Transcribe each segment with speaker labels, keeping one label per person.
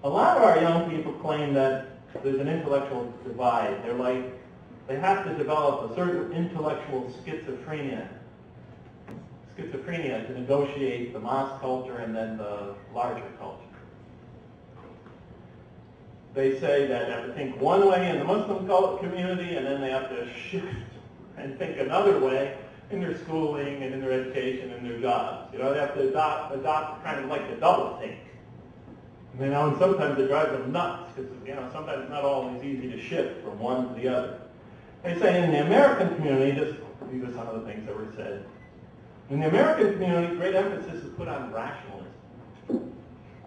Speaker 1: A lot of our young people claim that there's an intellectual divide. They have to develop a certain intellectual schizophrenia to negotiate the mosque culture and then the larger culture. They say that they have to think one way in the Muslim community, and then they have to shift and think another way in their schooling and in their education and their jobs. They have to adopt kind of like the double think. And sometimes it drives them nuts because sometimes it's not always easy to shift from one to the other. They say in the American community, these are some of the things that were said. In the American community, great emphasis is put on rationalism.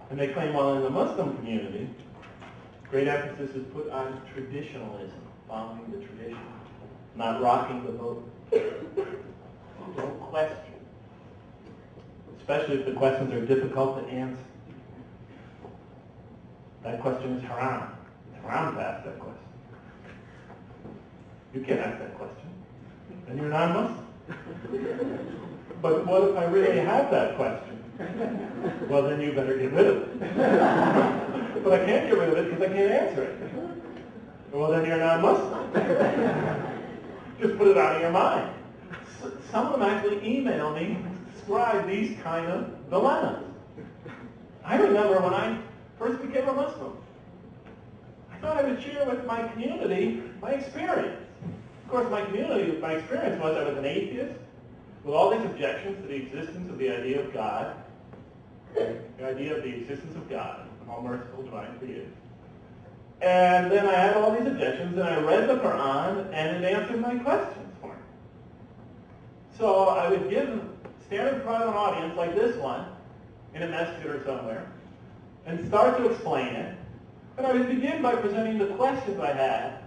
Speaker 1: And they claim, well, in the Muslim community, great emphasis is put on traditionalism, following the tradition, not rocking the boat. Don't question, especially if the questions are difficult to answer. That question is haram. It's haram to ask that question. You can't ask that question. Then you're non-Muslim. But what if I really have that question? Well, then you better get rid of it. But I can't get rid of it because I can't answer it. Well, then you're non-Muslim. Just put it out of your mind. Some of them actually email me and describe these kind of dilemmas. I remember when I first became a Muslim, I thought I would share with my community my experience. Of course, my experience was I was an atheist with all these objections to the existence of the idea of God, the idea of the existence of God, all merciful, divine, creator. And then I had all these objections, and I read the Quran, and it answered my questions for me. So I would stand in front of an audience like this one, in a masjid or somewhere, and start to explain it. And I would begin by presenting the questions I had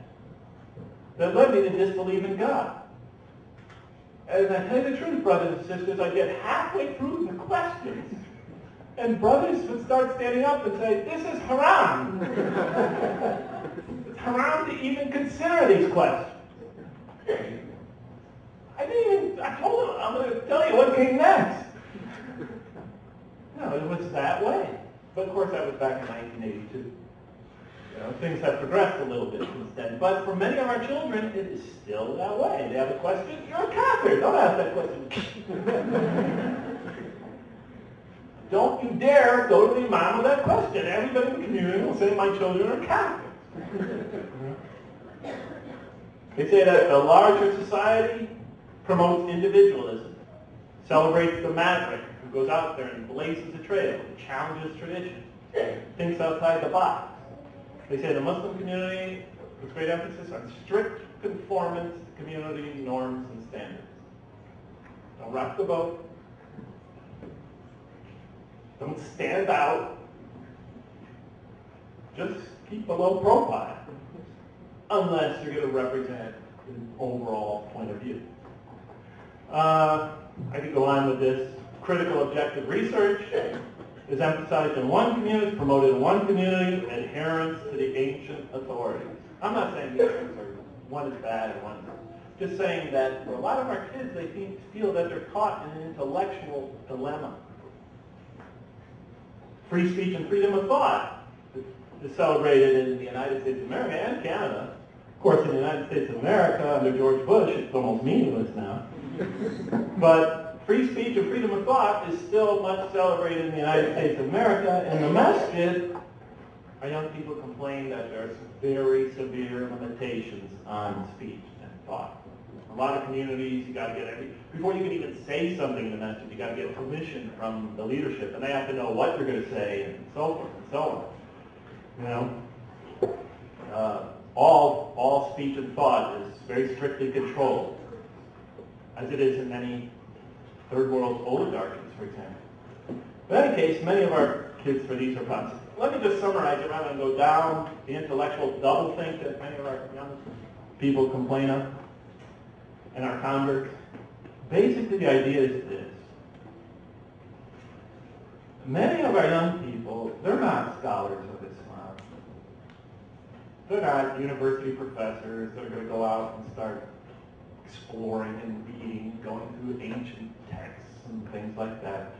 Speaker 1: that led me to disbelieve in God. And I tell you the truth, brothers and sisters, I'd get halfway through the questions, and brothers would start standing up and say, this is haram. It's haram to even consider these questions. I told them, I'm going to tell you what came next. No, it was that way. But of course, that was back in 1982. Things have progressed a little bit since then. But for many of our children, it is still that way. They have a question, you're a kafir. Don't ask that question. Don't you dare go to the imam with that question. Everybody in the community will say my children are kafirs. They say that the larger society promotes individualism, celebrates the maverick who goes out there and blazes a trail, challenges tradition, thinks outside the box. They say the Muslim community puts great emphasis on strict conformance to community norms and standards. Don't rock the boat. Don't stand out. Just keep a low profile, unless you're going to represent an overall point of view. I could go on with this. Critical objective research is emphasized in one community, promoted in one community, adherence to the ancient authorities. I'm not saying these things are, one is bad and one is not. Just saying that for a lot of our kids, they feel that they're caught in an intellectual dilemma. Free speech and freedom of thought is celebrated in the United States of America and Canada. Of course, in the United States of America, under George Bush, it's almost meaningless now. But free speech and freedom of thought is still much celebrated in the United States of America. In the masjid, our young people complain that there are some very severe limitations on speech and thought. A lot of communities, you got to get before you can even say something in the masjid, you got to get permission from the leadership, and they have to know what you're going to say, and so forth and so on. All speech and thought is very strictly controlled, as it is in many third world oligarchies, for example. In any case, many of our kids for these are problems. Let me just summarize it rather than go down the intellectual doublethink that many of our young people complain of, and our converts. Basically, the idea is this. Many of our young people, they're not scholars of Islam. They're not university professors that are going to go out and start exploring and reading, going through ancient texts and things like that.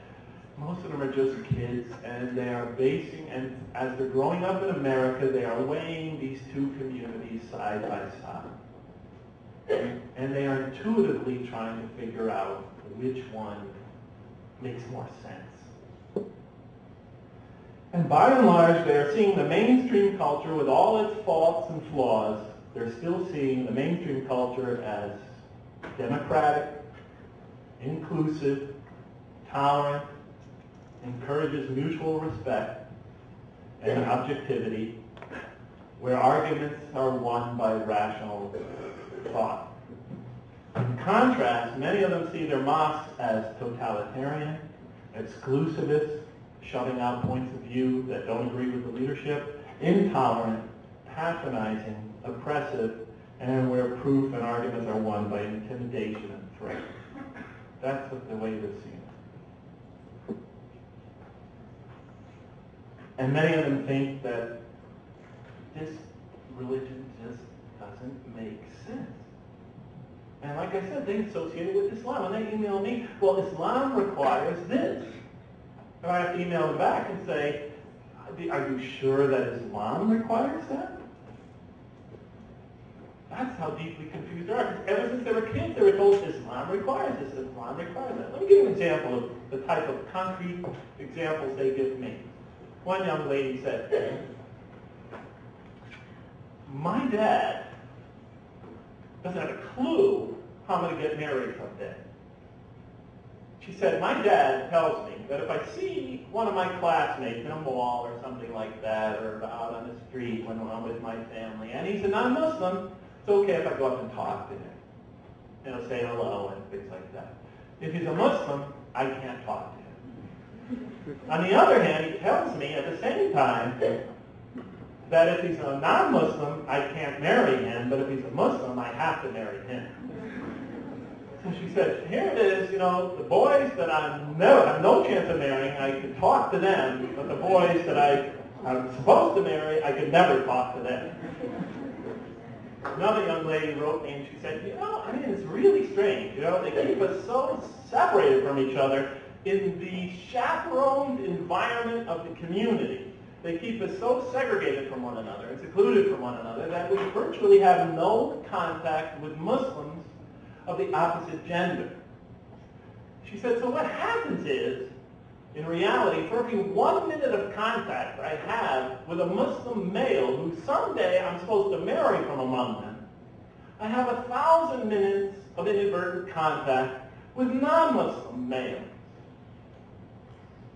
Speaker 1: Most of them are just kids, and they are basing, and as they're growing up in America, they are weighing these two communities side by side. And they are intuitively trying to figure out which one makes more sense. And by and large, they are seeing the mainstream culture with all its faults and flaws. They're still seeing the mainstream culture as democratic, inclusive, tolerant, encourages mutual respect and objectivity, where arguments are won by rational thought. In contrast, many of them see their mosques as totalitarian, exclusivist, shutting out points of view that don't agree with the leadership, intolerant, patronizing, oppressive, and where proof and arguments are won by intimidation and threat. That's what the way they're seeing it. And many of them think that this religion just doesn't make sense. And like I said, they associate it with Islam. And they email me, well, Islam requires this. And I have to email them back and say, are you sure that Islam requires that? That's how deeply confused they are. Because ever since they were kids, they were told Islam requires this, Islam requires that. Let me give you an example of the type of concrete examples they give me. One young lady said, my dad doesn't have a clue how I'm going to get married someday. She said, my dad tells me that if I see one of my classmates in a mall or something like that, or out on the street when I'm with my family, and he's a non-Muslim, it's okay if I go up and talk to him. Say hello and things like that. If he's a Muslim, I can't talk to him. On the other hand, he tells me at the same time that if he's a non-Muslim, I can't marry him, but if he's a Muslim, I have to marry him. So she said, here it is, the boys that I have no chance of marrying, I can talk to them, but the boys that I'm supposed to marry, I could never talk to them. Another young lady wrote me and she said, it's really strange. They keep us so separated from each other in the chaperoned environment of the community. They keep us so segregated from one another and secluded from one another that we virtually have no contact with Muslims of the opposite gender. She said, so what happens is, in reality, for every 1 minute of contact I have with a Muslim male who someday I'm supposed to marry from among them, I have 1,000 minutes of inadvertent contact with non-Muslim males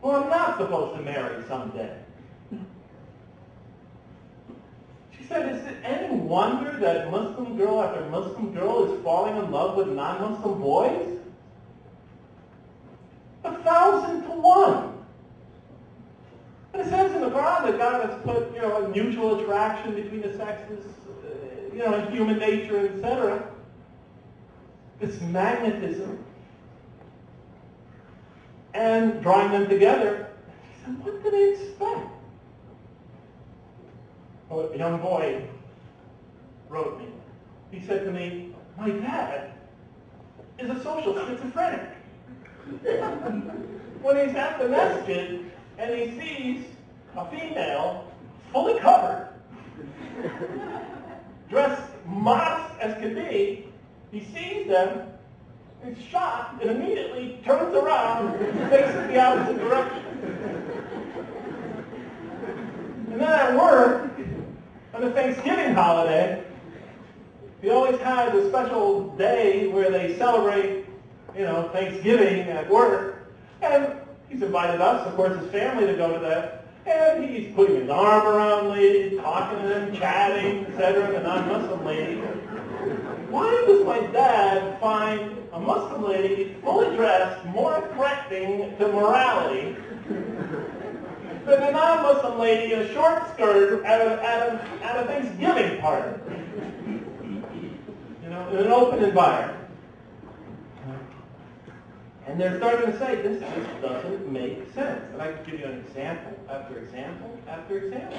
Speaker 1: who I'm not supposed to marry someday. She said, is it any wonder that Muslim girl after Muslim girl is falling in love with non-Muslim boys? 1,000 to 1. And it says in the Quran that God has put, a mutual attraction between the sexes, in human nature, etc. This magnetism and drawing them together. He said, what do they expect? A young boy wrote me. He said to me, my dad is a social schizophrenic. When he's at the masjid and he sees a female fully covered, dressed modest as can be, he sees them, he's shocked, and immediately turns around and faces the opposite direction. And then at work, on the Thanksgiving holiday, he always has a special day where they celebrate, Thanksgiving at work. And he's invited us, of course, his family to go to that. And he's putting his arm around ladies, talking to them, chatting, etc., the non-Muslim lady. Why does my dad find a Muslim lady fully dressed more threatening to morality than a non-Muslim lady in a short skirt at a Thanksgiving party? In an open environment. And they're starting to say, this just doesn't make sense. And I can give you an example after example after example.